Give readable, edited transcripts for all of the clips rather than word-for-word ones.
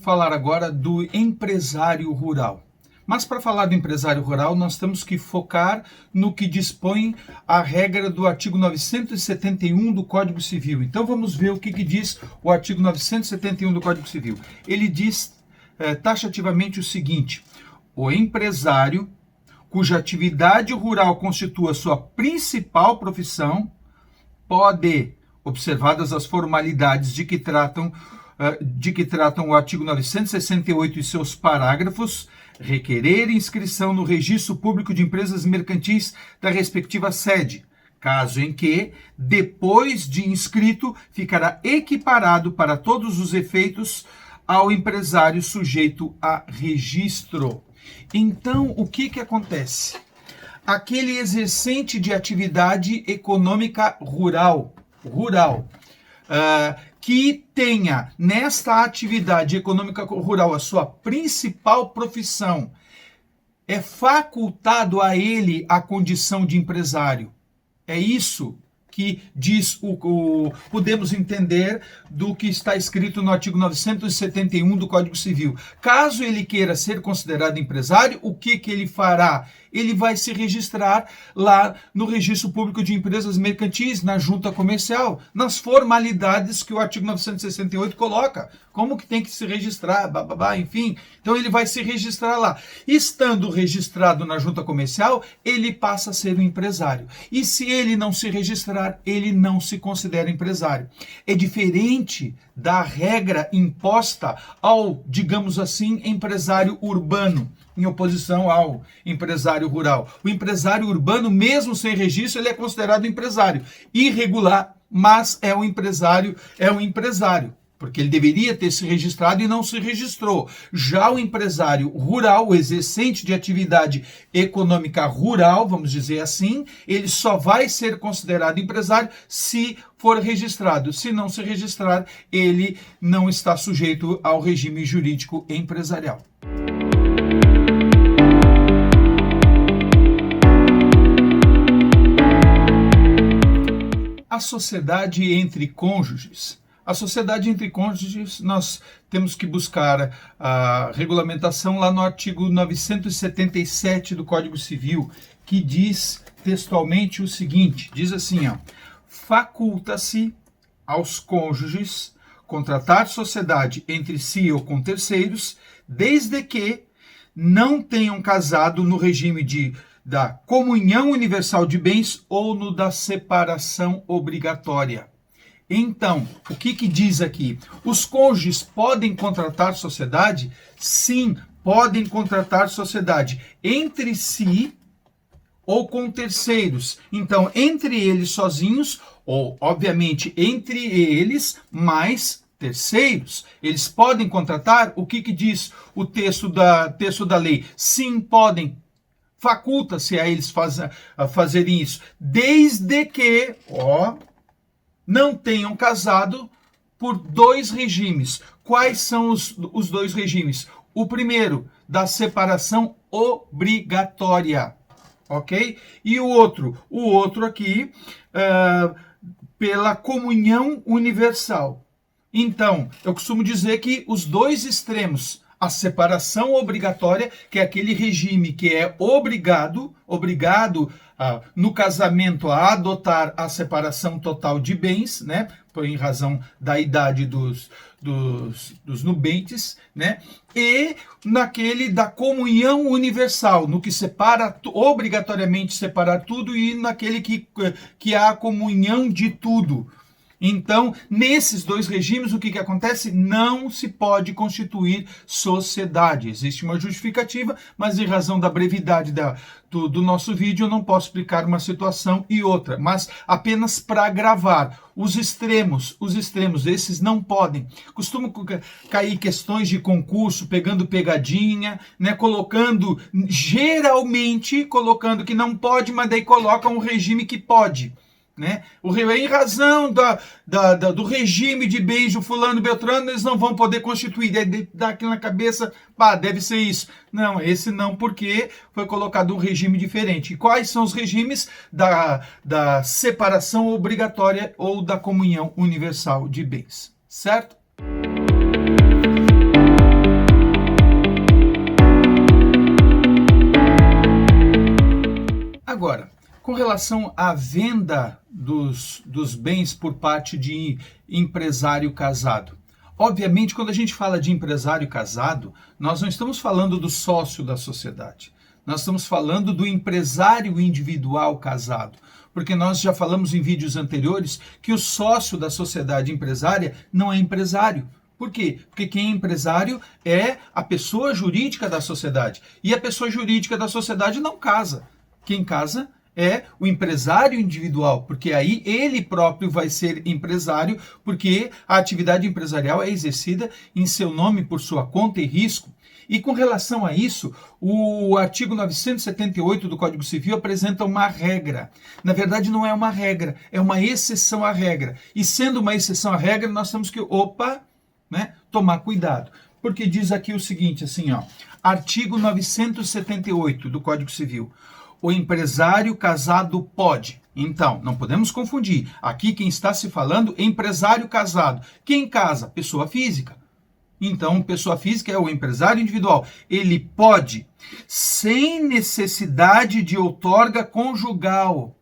falar agora do empresário rural. Mas para falar do empresário rural, nós temos que focar no que dispõe a regra do artigo 971 do Código Civil. Então vamos ver o que diz o artigo 971 do Código Civil. Ele diz taxativamente o seguinte: o empresário cuja atividade rural constitua sua principal profissão pode, observadas as formalidades de que tratam o artigo 968 e seus parágrafos, requerer inscrição no Registro Público de Empresas Mercantis da respectiva sede, caso em que, depois de inscrito, ficará equiparado para todos os efeitos ao empresário sujeito a registro. Então, o que acontece? Aquele exercente de atividade econômica rural, que tenha nesta atividade econômica rural a sua principal profissão, é facultado a ele a condição de empresário. É isso que diz podemos entender do que está escrito no artigo 971 do Código Civil. Caso ele queira ser considerado empresário, o que ele fará? Ele vai se registrar lá no Registro Público de Empresas Mercantis, na Junta Comercial, nas formalidades que o artigo 968 coloca. Como que tem que se registrar, enfim. Então ele vai se registrar lá. Estando registrado na Junta Comercial, ele passa a ser um empresário. E se ele não se registrar, ele não se considera empresário. É diferente da regra imposta ao, digamos assim, empresário urbano, em oposição ao empresário rural. O empresário urbano, mesmo sem registro, ele é considerado empresário. Irregular, mas é um empresário, porque ele deveria ter se registrado e não se registrou. Já o empresário rural, o exercente de atividade econômica rural, vamos dizer assim, ele só vai ser considerado empresário se for registrado. Se não se registrar, ele não está sujeito ao regime jurídico empresarial. A sociedade entre cônjuges. A sociedade entre cônjuges, nós temos que buscar a regulamentação lá no artigo 977 do Código Civil, que diz textualmente o seguinte, diz assim, faculta-se aos cônjuges contratar sociedade entre si ou com terceiros, desde que não tenham casado no regime da comunhão universal de bens ou no da separação obrigatória. Então, o que diz aqui? Os cônjuges podem contratar sociedade? Sim, podem contratar sociedade entre si ou com terceiros. Então, entre eles sozinhos ou, obviamente, entre eles mais terceiros. Eles podem contratar? O que diz o texto da lei? Sim, podem. Faculta-se a eles fazerem isso, desde que, não tenham casado por dois regimes. Quais são os dois regimes? O primeiro, da separação obrigatória, ok? E o outro aqui, pela comunhão universal. Então, eu costumo dizer que os dois extremos, a separação obrigatória, que é aquele regime que é obrigado no casamento a adotar a separação total de bens, né, em razão da idade dos nubentes, né, e naquele da comunhão universal, no que obrigatoriamente separar tudo, e naquele que há a comunhão de tudo. Então, nesses dois regimes, o que acontece? Não se pode constituir sociedade. Existe uma justificativa, mas em razão da brevidade do nosso vídeo, eu não posso explicar uma situação e outra, mas apenas para gravar. Os extremos, esses não podem. Costumam cair questões de concurso, pegando pegadinha, né, geralmente colocando que não pode, mas daí coloca um regime que pode. Né? Em razão do regime de bens do fulano Beltrano, eles não vão poder constituir. Daí dá aquilo na cabeça, deve ser isso. Não, esse não, porque foi colocado um regime diferente. E quais são os regimes da separação obrigatória ou da comunhão universal de bens? Certo? Com relação à venda dos bens por parte de empresário casado. Obviamente, quando a gente fala de empresário casado, nós não estamos falando do sócio da sociedade. Nós estamos falando do empresário individual casado. Porque nós já falamos em vídeos anteriores que o sócio da sociedade empresária não é empresário. Por quê? Porque quem é empresário é a pessoa jurídica da sociedade. E a pessoa jurídica da sociedade não casa. Quem casa é o empresário individual, porque aí ele próprio vai ser empresário, porque a atividade empresarial é exercida em seu nome, por sua conta e risco. E com relação a isso, o artigo 978 do Código Civil apresenta uma regra. Na verdade, não é uma regra, é uma exceção à regra. E sendo uma exceção à regra, nós temos que, tomar cuidado. Porque diz aqui o seguinte, assim, artigo 978 do Código Civil. O empresário casado pode. Então, não podemos confundir. Aqui quem está se falando é empresário casado. Quem casa? Pessoa física. Então, pessoa física é o empresário individual. Ele pode, sem necessidade de outorga conjugal.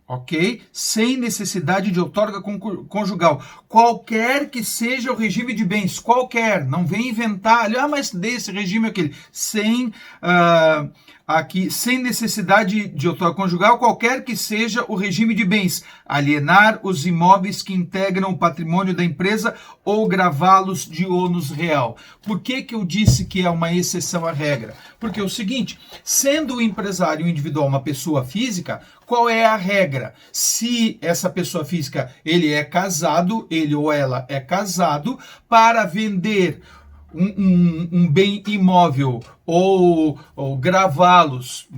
Ok? Sem necessidade de outorga conjugal. Qualquer que seja o regime de bens, qualquer, não vem inventar, mas desse regime aquele, sem necessidade de outorga conjugal, qualquer que seja o regime de bens, alienar os imóveis que integram o patrimônio da empresa ou gravá-los de ônus real. Por que eu disse que é uma exceção à regra? Porque é o seguinte, sendo o empresário individual uma pessoa física, qual é a regra? Se essa pessoa física, ele é casado, ele ou ela é casado, para vender um bem imóvel ou gravá-los,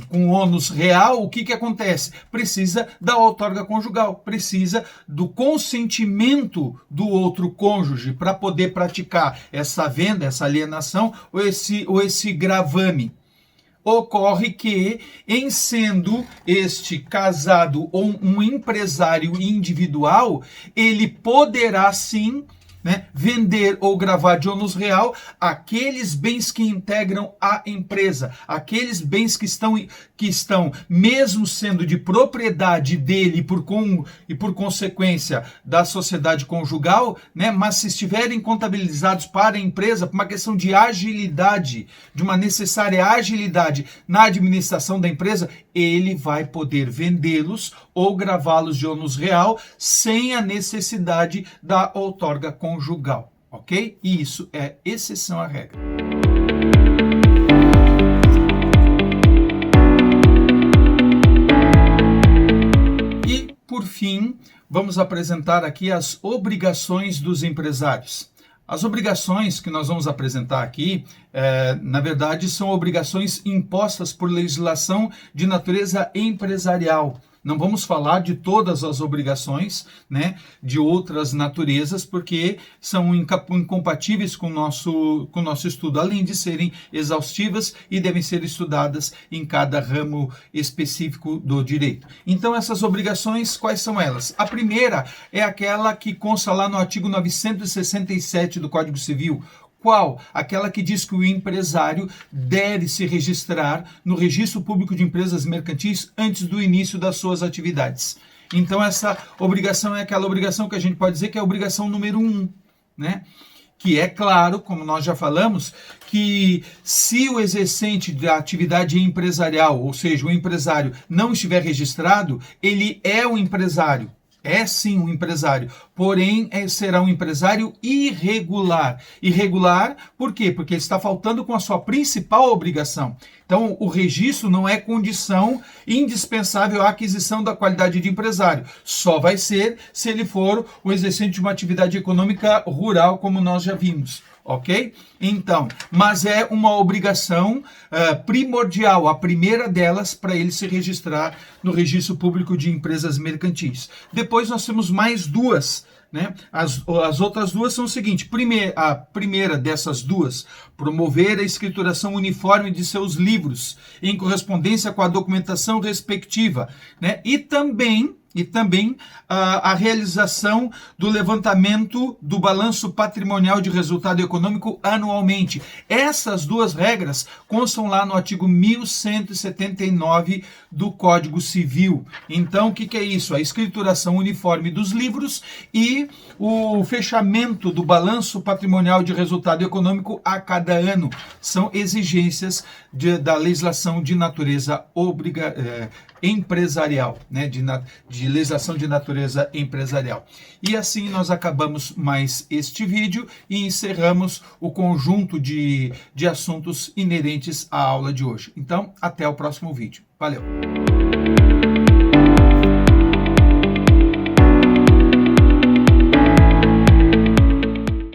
com ônus real, o que acontece? Precisa da outorga conjugal, precisa do consentimento do outro cônjuge para poder praticar essa venda, essa alienação ou esse gravame. Ocorre que, em sendo este casado ou um empresário individual, ele poderá sim vender ou gravar de ônus real aqueles bens que integram a empresa, aqueles bens que estão mesmo sendo de propriedade dele e por consequência da sociedade conjugal, mas se estiverem contabilizados para a empresa, por uma questão de agilidade, de uma necessária agilidade na administração da empresa, ele vai poder vendê-los ou gravá-los de ônus real sem a necessidade da outorga conjugal, ok? E isso é exceção à regra. E, por fim, vamos apresentar aqui as obrigações dos empresários. As obrigações que nós vamos apresentar aqui, na verdade, são obrigações impostas por legislação de natureza empresarial. Não vamos falar de todas as obrigações, de outras naturezas, porque são incompatíveis com o nosso estudo, além de serem exaustivas e devem ser estudadas em cada ramo específico do direito. Então, essas obrigações, quais são elas? A primeira é aquela que consta lá no artigo 967 do Código Civil. Qual? Aquela que diz que o empresário deve se registrar no Registro Público de Empresas Mercantis antes do início das suas atividades. Então, essa obrigação é aquela obrigação que a gente pode dizer que é a obrigação número 1, Que é claro, como nós já falamos, que se o exercente da atividade empresarial, ou seja, o empresário, não estiver registrado, ele é um empresário. É sim um empresário, porém será um empresário irregular. Irregular por quê? Porque ele está faltando com a sua principal obrigação. Então, o registro não é condição indispensável à aquisição da qualidade de empresário. Só vai ser se ele for o exercente de uma atividade econômica rural, como nós já vimos. Ok? Então, mas é uma obrigação primordial, a primeira delas, para ele se registrar no Registro Público de Empresas Mercantis. Depois nós temos mais duas, As outras duas são o seguinte: a primeira dessas duas, promover a escrituração uniforme de seus livros, em correspondência com a documentação respectiva, E também e também a realização do levantamento do balanço patrimonial de resultado econômico anualmente. Essas duas regras constam lá no artigo 1179 do Código Civil. Então, o que é isso? A escrituração uniforme dos livros e o fechamento do balanço patrimonial de resultado econômico a cada ano. São exigências da legislação de natureza empresarial, né? De legislação de natureza empresarial. E assim nós acabamos mais este vídeo e encerramos o conjunto de assuntos inerentes à aula de hoje. Então, até o próximo vídeo. Valeu!